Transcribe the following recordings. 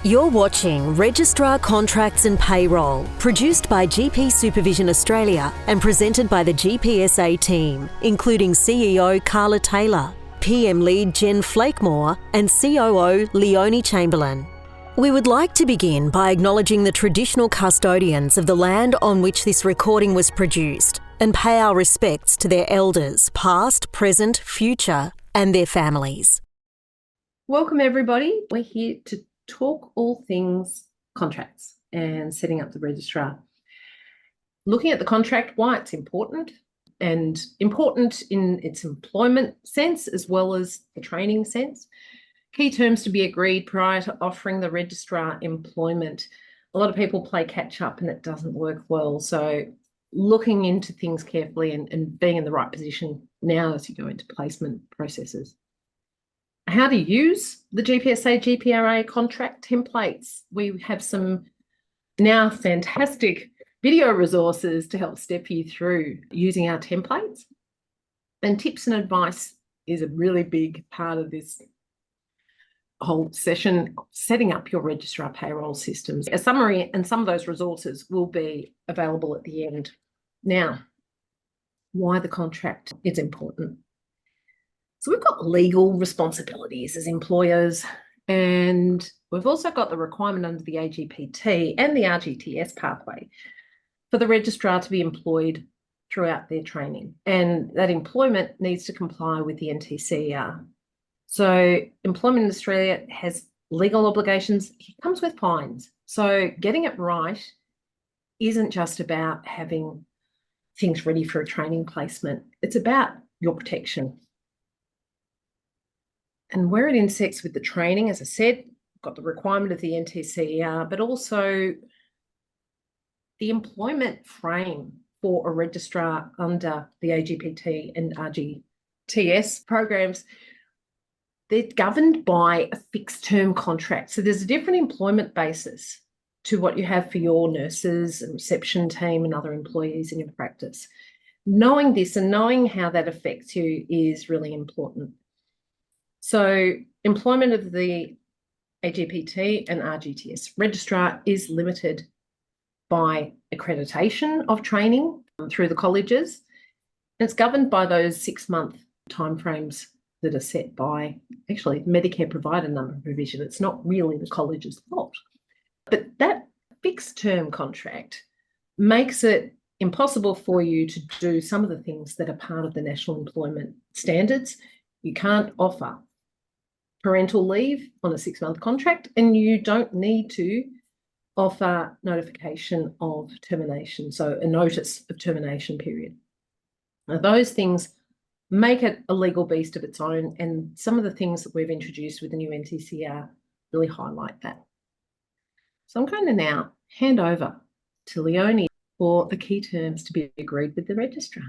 You're watching Registrar Contracts and Payroll, produced by GP Supervision Australia and presented by the GPSA team, including CEO Carla Taylor, PM Lead Jen Flakemore and COO Leonie Chamberlain. We would like to begin by acknowledging the traditional custodians of the land on which this recording was produced and pay our respects to their elders, past, present, future, and their families. Welcome everybody. We're here to talk all things contracts and setting up the registrar. Looking at the contract, why it's important, and important in its employment sense as well as the training sense. Key terms to be agreed prior to offering the registrar employment. A lot of people play catch up and it doesn't work well. So looking into things carefully and being in the right position now as you go into placement processes. How to use the GPSA GPRA contract templates. We have some now fantastic video resources to help step you through using our templates. And tips and advice is a really big part of this whole session, setting up your registrar payroll systems. A summary and some of those resources will be available at the end. Now, why the contract is important. So we've got legal responsibilities as employers, and we've also got the requirement under the AGPT and the RGTS pathway for the registrar to be employed throughout their training. And that employment needs to comply with the NTCER. So employment in Australia has legal obligations. It comes with fines. So getting it right isn't just about having things ready for a training placement. It's about your protection. And where it intersects with the training, as I said, got the requirement of the NTCER, but also the employment frame for a registrar under the AGPT and RGTS programs. They're governed by a fixed term contract. So there's a different employment basis to what you have for your nurses and reception team and other employees in your practice. Knowing this and knowing how that affects you is really important. So employment of the AGPT and RGTS registrar is limited by accreditation of training through the colleges. It's governed by those 6-month timeframes that are set by actually Medicare provider number provision. It's not really the college's fault. But that fixed term contract makes it impossible for you to do some of the things that are part of the National Employment Standards. You can't offer parental leave on a 6-month contract, and you don't need to offer notification of termination, so a notice of termination period. Now, those things make it a legal beast of its own, and some of the things that we've introduced with the new NTCER really highlight that. So I'm going to now hand over to Leonie for the key terms to be agreed with the registrar.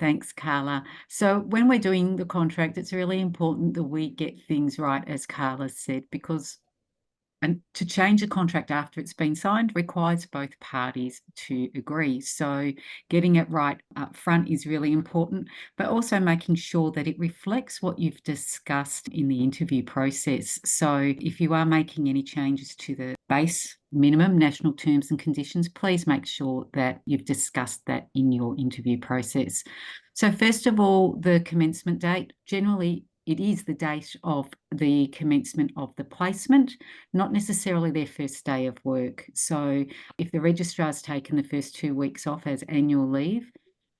Thanks, Carla. So when we're doing the contract, it's really important that we get things right, as Carla said, because to change a contract after it's been signed requires both parties to agree. So getting it right up front is really important, but also making sure that it reflects what you've discussed in the interview process. So if you are making any changes to the base minimum national terms and conditions, please make sure that you've discussed that in your interview process. So first of all, the commencement date. Generally, it is the date of the commencement of the placement, not necessarily their first day of work. So if the registrar's taken the first 2 weeks off as annual leave,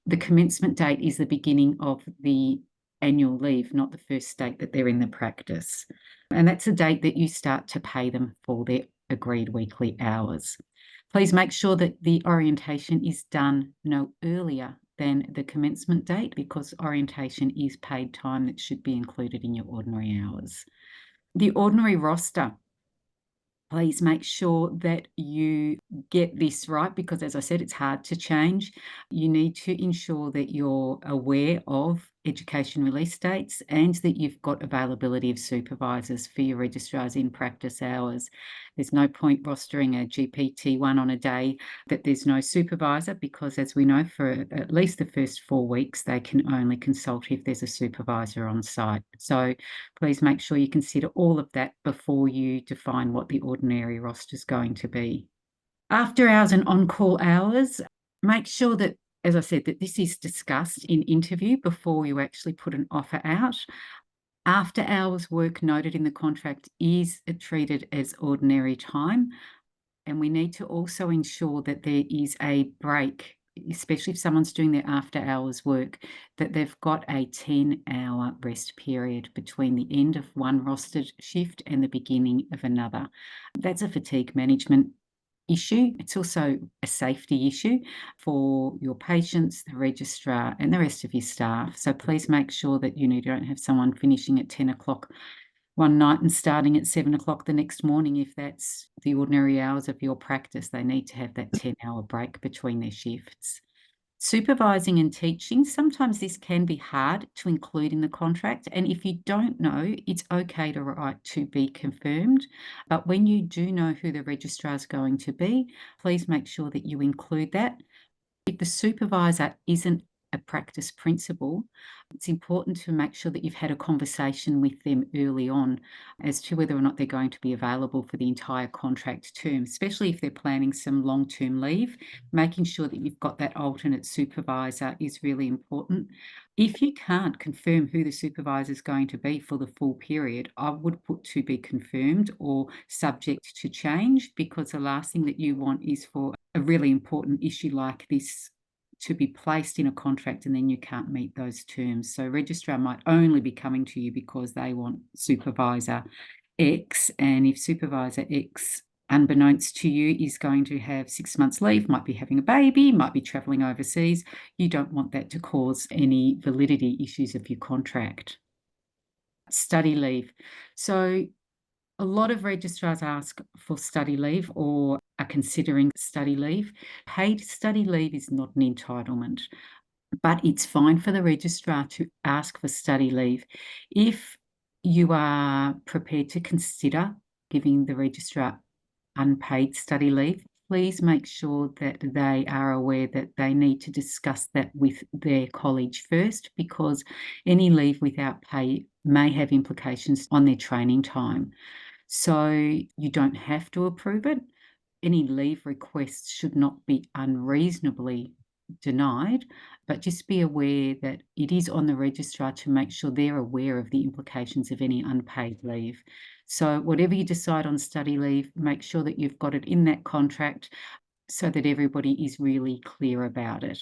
the commencement date is the beginning of the annual leave, not the first date that they're in the practice. And that's the date that you start to pay them for their agreed weekly hours. Please make sure that the orientation is done no earlier than the commencement date, because orientation is paid time that should be included in your ordinary hours. The ordinary roster, please make sure that you get this right, because as I said, it's hard to change. You need to ensure that you're aware of education release dates and that you've got availability of supervisors for your registrars in practice hours. There's no point rostering a GPT-1 on a day that there's no supervisor, because as we know, for at least the first 4 weeks, they can only consult if there's a supervisor on site. So please make sure you consider all of that before you define what the ordinary roster is going to be. After hours and on-call hours, make sure that, as I said, that this is discussed in interview before you actually put an offer out. After hours work noted in the contract is treated as ordinary time, and we need to also ensure that there is a break, especially if someone's doing their after hours work, that they've got a 10-hour rest period between the end of one rostered shift and the beginning of another. That's a fatigue management issue. It's also a safety issue for your patients, the registrar, and the rest of your staff. So please make sure that you don't have someone finishing at 10 o'clock one night and starting at 7 o'clock the next morning. If that's the ordinary hours of your practice, they need to have that 10-hour break between their shifts. Supervising and teaching, sometimes this can be hard to include in the contract, and if you don't know, it's okay to write to be confirmed. But when you do know who the registrar is going to be, please make sure that you include that. If the supervisor isn't a practice principal, it's important to make sure that you've had a conversation with them early on as to whether or not they're going to be available for the entire contract term, especially if they're planning some long-term leave. Making sure that you've got that alternate supervisor is really important. If you can't confirm who the supervisor is going to be for the full period, I would put to be confirmed or subject to change, because the last thing that you want is for a really important issue like this to be placed in a contract and then you can't meet those terms. So registrar might only be coming to you because they want supervisor X, and if supervisor X, unbeknownst to you, is going to have 6 months leave, might be having a baby, might be travelling overseas, you don't want that to cause any validity issues of your contract. Study leave. So a lot of registrars ask for study leave or are considering study leave. Paid study leave is not an entitlement, but it's fine for the registrar to ask for study leave. If you are prepared to consider giving the registrar unpaid study leave, please make sure that they are aware that they need to discuss that with their college first, because any leave without pay may have implications on their training time. So you don't have to approve it. Any leave requests should not be unreasonably denied, but just be aware that it is on the registrar to make sure they're aware of the implications of any unpaid leave. So whatever you decide on study leave, make sure that you've got it in that contract so that everybody is really clear about it.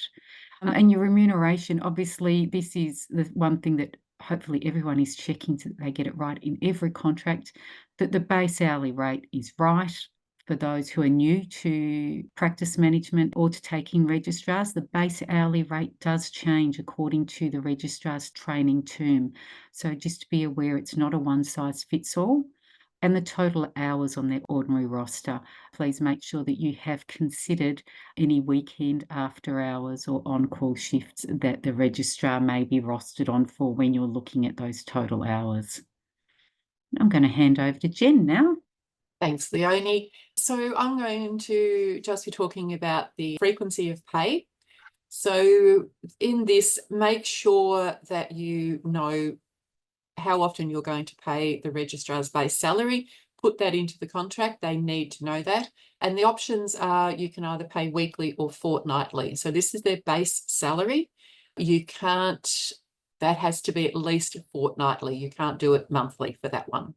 And your remuneration, obviously, this is the one thing that hopefully everyone is checking so that they get it right in every contract, that the base hourly rate is right. For those who are new to practice management or to taking registrars, the base hourly rate does change according to the registrar's training term. So just be aware it's not a one-size-fits-all. And the total hours on their ordinary roster, please make sure that you have considered any weekend after hours or on-call shifts that the registrar may be rostered on for when you're looking at those total hours. I'm going to hand over to Jen now. Thanks, Leonie. So I'm going to just be talking about the frequency of pay. So in this, make sure that you know how often you're going to pay the registrar's base salary. Put that into the contract. They need to know that. And the options are you can either pay weekly or fortnightly. So this is their base salary. You can't, that has to be at least fortnightly. You can't do it monthly for that one.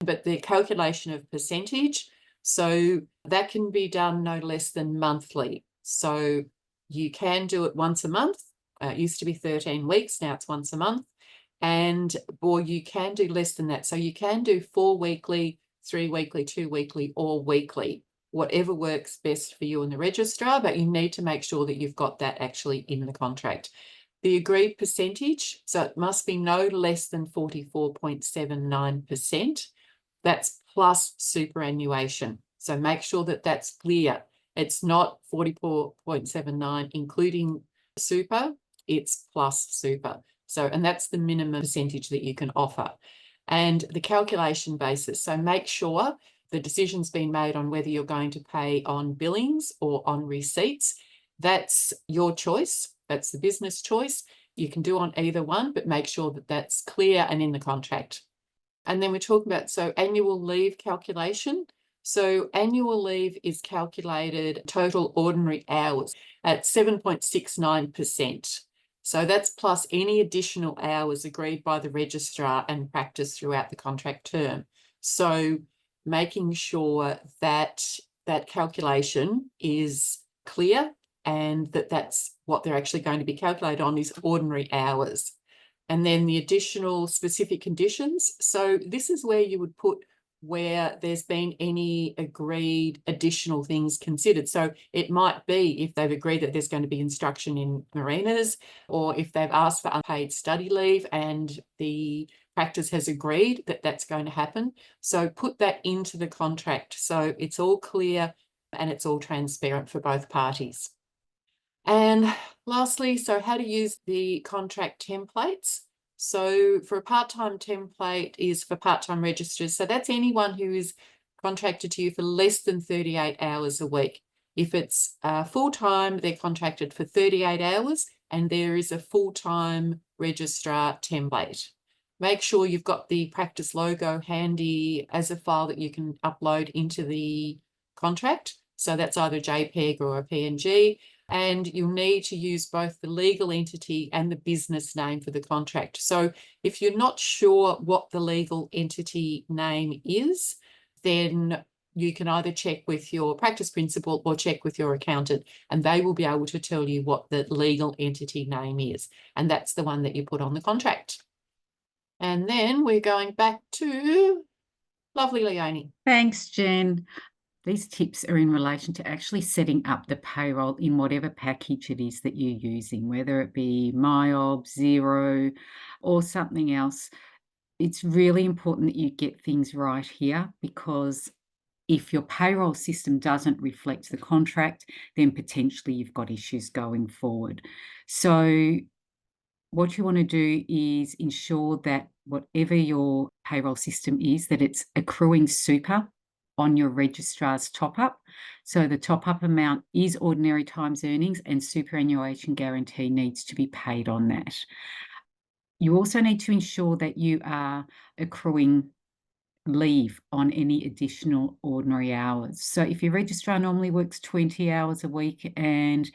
But the calculation of percentage, so that can be done no less than monthly. So you can do it once a month. It used to be 13 weeks. Now it's once a month. Or you can do less than that. So you can do 4 weekly, 3 weekly, 2 weekly, or weekly, whatever works best for you and the registrar, but you need to make sure that you've got that actually in the contract. The agreed percentage, so it must be no less than 44.79%. That's plus superannuation. So make sure that that's clear. It's not 44.79 including super, it's plus super. So, and that's the minimum percentage that you can offer. And the calculation basis. So make sure the decision's been made on whether you're going to pay on billings or on receipts. That's your choice. That's the business choice. You can do on either one, but make sure that that's clear and in the contract. And then we're talking about, so annual leave calculation. So annual leave is calculated total ordinary hours at 7.69%. So that's plus any additional hours agreed by the registrar and practice throughout the contract term. So making sure that that calculation is clear and that that's what they're actually going to be calculated on is ordinary hours. And then the additional specific conditions. So this is where you would put where there's been any agreed additional things considered. So it might be if they've agreed that there's going to be instruction in marinas, or if they've asked for unpaid study leave and the practice has agreed that that's going to happen. So put that into the contract so it's all clear and it's all transparent for both parties. And lastly, so how to use the contract templates. So for a part-time template is for part-time registrars. So that's anyone who is contracted to you for less than 38 hours a week. If it's full-time, they're contracted for 38 hours and there is a full-time registrar template. Make sure you've got the practice logo handy as a file that you can upload into the contract. So that's either a JPEG or a PNG. And you'll need to use both the legal entity and the business name for the contract. So if you're not sure what the legal entity name is, then you can either check with your practice principal or check with your accountant, and they will be able to tell you what the legal entity name is. And that's the one that you put on the contract. And then we're going back to lovely Leonie. Thanks, Jen. These tips are in relation to actually setting up the payroll in whatever package it is that you're using, whether it be MyOb, Xero, or something else. It's really important that you get things right here, because if your payroll system doesn't reflect the contract, then potentially you've got issues going forward. So what you want to do is ensure that whatever your payroll system is, that it's accruing super on your registrar's top-up. So the top-up amount is ordinary times earnings, and superannuation guarantee needs to be paid on that. You also need to ensure that you are accruing leave on any additional ordinary hours. So if your registrar normally works 20 hours a week, and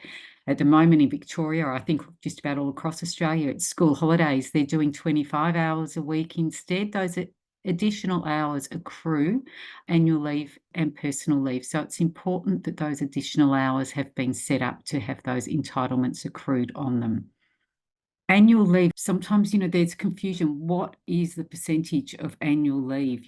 at the moment in Victoria, I think just about all across Australia, it's school holidays, they're doing 25 hours a week instead. Those additional hours accrue annual leave and personal leave. So it's important that those additional hours have been set up to have those entitlements accrued on them. Annual leave, sometimes, there's confusion. What is the percentage of annual leave?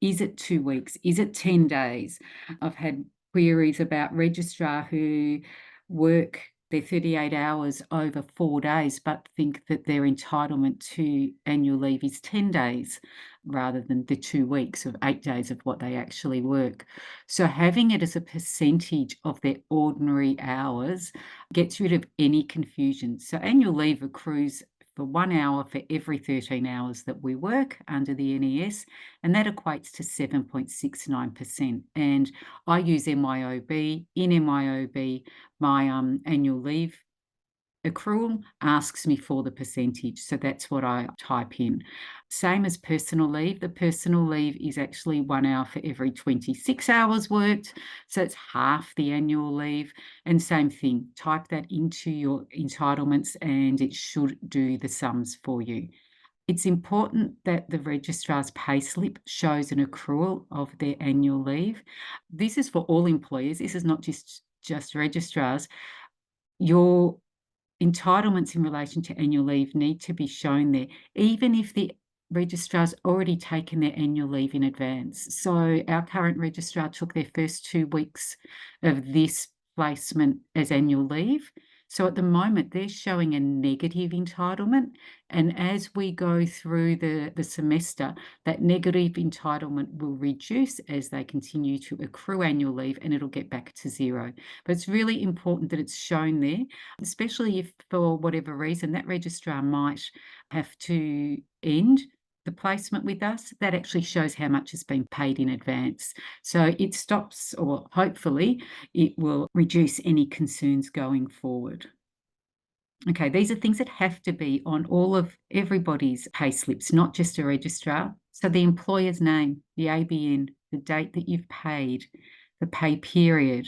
Is it 2 weeks? Is it 10 days? I've had queries about registrar who work their 38 hours over 4 days, but think that their entitlement to annual leave is 10 days rather than the 2 weeks of 8 days of what they actually work. So having it as a percentage of their ordinary hours gets rid of any confusion. So annual leave accrues for 1 hour for every 13 hours that we work under the NES, and that equates to 7.69%. And I use MYOB. In MYOB, my annual leave accrual asks me for the percentage, so that's what I type in. Same as personal leave. The personal leave is actually 1 hour for every 26 hours worked, so it's half the annual leave. And same thing, type that into your entitlements and it should do the sums for you. It's important that the registrar's payslip shows an accrual of their annual leave. This is for all employers. This is not just registrars. Your entitlements in relation to annual leave need to be shown there, even if the registrar's already taken their annual leave in advance. So our current registrar took their first 2 weeks of this placement as annual leave. So at the moment, they're showing a negative entitlement. And as we go through the semester, that negative entitlement will reduce as they continue to accrue annual leave, and it'll get back to zero. But it's really important that it's shown there, especially if for whatever reason that registrar might have to end the placement with us. That actually shows how much has been paid in advance. So it stops, or hopefully it will reduce any concerns going forward. Okay, these are things that have to be on all of everybody's pay slips, not just a registrar. So the employer's name, the ABN, the date that you've paid, the pay period,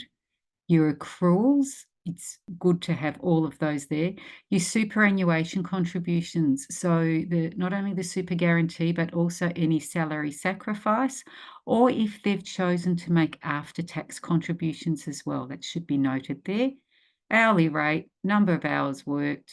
your accruals. It's good to have all of those there. Your superannuation contributions. So not only the super guarantee, but also any salary sacrifice, or if they've chosen to make after-tax contributions as well. That should be noted there. Hourly rate, number of hours worked,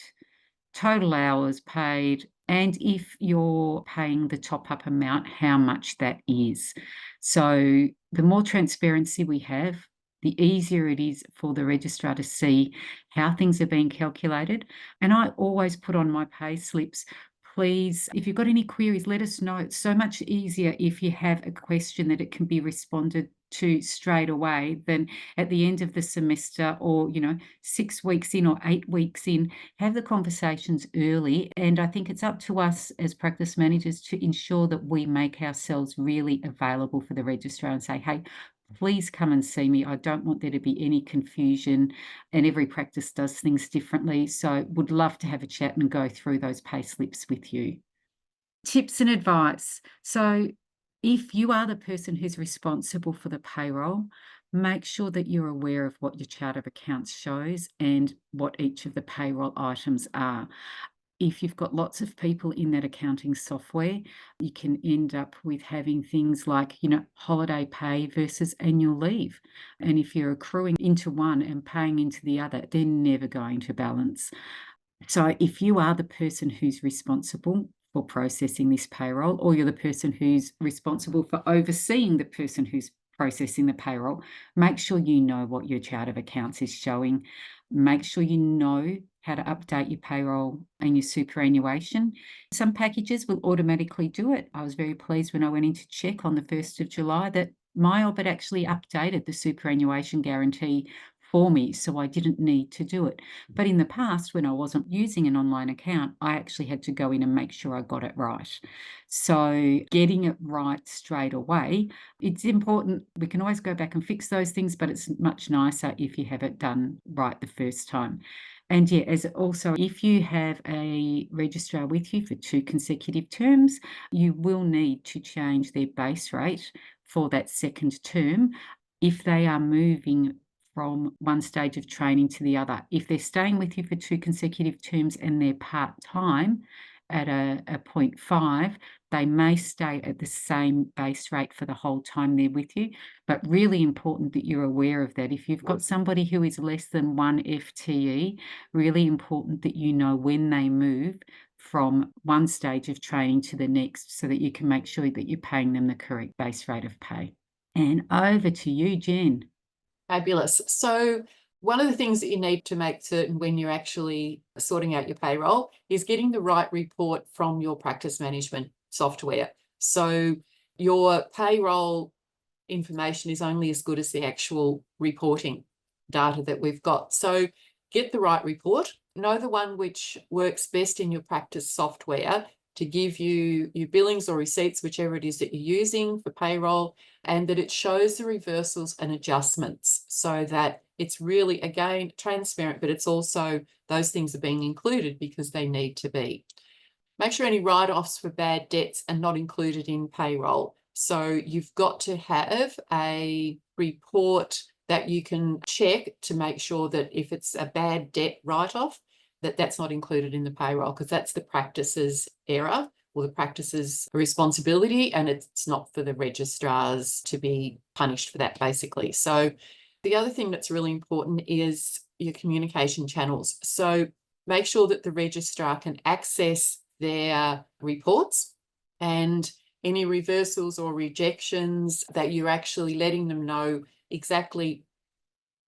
total hours paid, and if you're paying the top-up amount, how much that is. So the more transparency we have, the easier it is for the registrar to see how things are being calculated. And I always put on my pay slips, please, if you've got any queries, let us know. It's so much easier if you have a question that it can be responded to straight away than at the end of the semester, or 6 weeks in or 8 weeks in. Have the conversations early, and I think it's up to us as practice managers to ensure that we make ourselves really available for the registrar and say, hey, please come and see me. I don't want there to be any confusion, and every practice does things differently. So would love to have a chat and go through those pay slips with you. Tips and advice. So if you are the person who's responsible for the payroll, make sure that you're aware of what your chart of accounts shows and what each of the payroll items are. If you've got lots of people in that accounting software, you can end up with having things like, holiday pay versus annual leave. And if you're accruing into one and paying into the other, they're never going to balance. So if you are the person who's responsible for processing this payroll, or you're the person who's responsible for overseeing the person who's processing the payroll, make sure you know what your chart of accounts is showing. Make sure you know how to update your payroll and your superannuation. Some packages will automatically do it. I was very pleased when I went in to check on the 1st of July that my OBIT actually updated the superannuation guarantee for me, so I didn't need to do it. But in the past, when I wasn't using an online account, I actually had to go in and make sure I got it right. So getting it right straight away, it's important. We can always go back and fix those things, but it's much nicer if you have it done right the first time. And yeah, as also, if you have a registrar with you for 2 consecutive terms, you will need to change their base rate for that second term if they are moving from one stage of training to the other. If they're staying with you for 2 consecutive terms and they're part-time at a 0.5, they may stay at the same base rate for the whole time they're with you. But really important that you're aware of that. If you've got somebody who is less than 1 FTE, really important that you know when they move from one stage of training to the next, so that you can make sure that you're paying them the correct base rate of pay. And over to you, Jen. Fabulous. So one of the things that you need to make certain when you're actually sorting out your payroll is getting the right report from your practice management software. So your payroll information is only as good as the actual reporting data that we've got. So get the right report, know the one which works best in your practice software to give you your billings or receipts, whichever it is that you're using for payroll, and that it shows the reversals and adjustments so that it's really, again, transparent, but it's also those things are being included because they need to be. Make sure any write-offs for bad debts are not included in payroll. So you've got to have a report that you can check to make sure that if it's a bad debt write-off, that's not included in the payroll, because that's the practice's error or the practice's responsibility, and it's not for the registrars to be punished for that, basically. So the other thing that's really important is your communication channels. So make sure that the registrar can access their reports, and any reversals or rejections, that you're actually letting them know exactly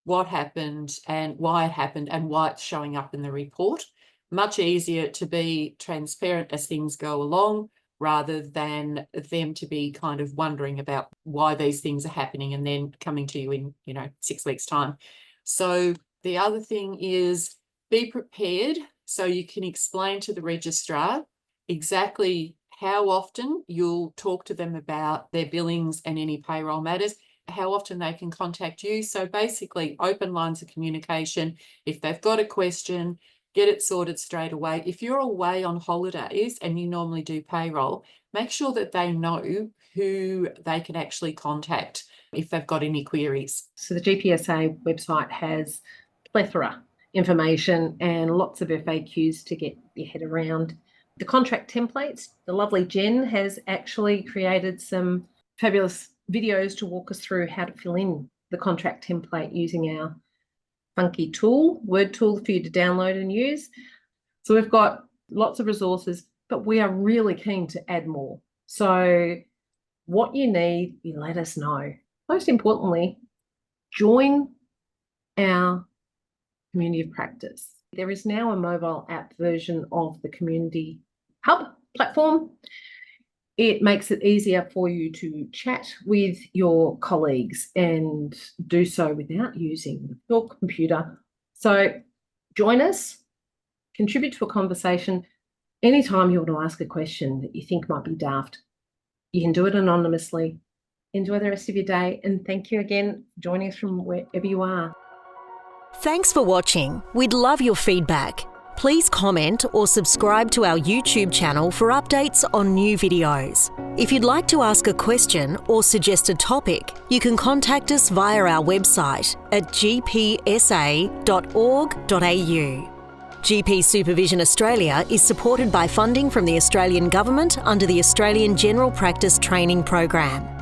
what happened and why it happened and why it's showing up in the report. Much easier to be transparent as things go along, rather than them to be kind of wondering about why these things are happening and then coming to you in, 6 weeks' time. So the other thing is be prepared so you can explain to the registrar exactly how often you'll talk to them about their billings and any payroll matters, how often they can contact you. So basically open lines of communication. If they've got a question, get it sorted straight away. If you're away on holidays and you normally do payroll, make sure that they know who they can actually contact if they've got any queries. So the GPSA website has plethora information and lots of FAQs to get your head around. The contract templates, the lovely Jen has actually created some fabulous videos to walk us through how to fill in the contract template using our funky tool, word tool for you to download and use. So we've got lots of resources, but we are really keen to add more. So what you need, you let us know. Most importantly, join our community of practice. There is now a mobile app version of the Community Hub platform. It makes it easier for you to chat with your colleagues and do so without using your computer. So join us, contribute to a conversation. Anytime you want to ask a question that you think might be daft, you can do it anonymously. Enjoy the rest of your day, and thank you again for joining us from wherever you are. Thanks for watching. We'd love your feedback. Please comment or subscribe to our YouTube channel for updates on new videos. If you'd like to ask a question or suggest a topic, you can contact us via our website at gpsa.org.au. GP Supervision Australia is supported by funding from the Australian Government under the Australian General Practice Training Program.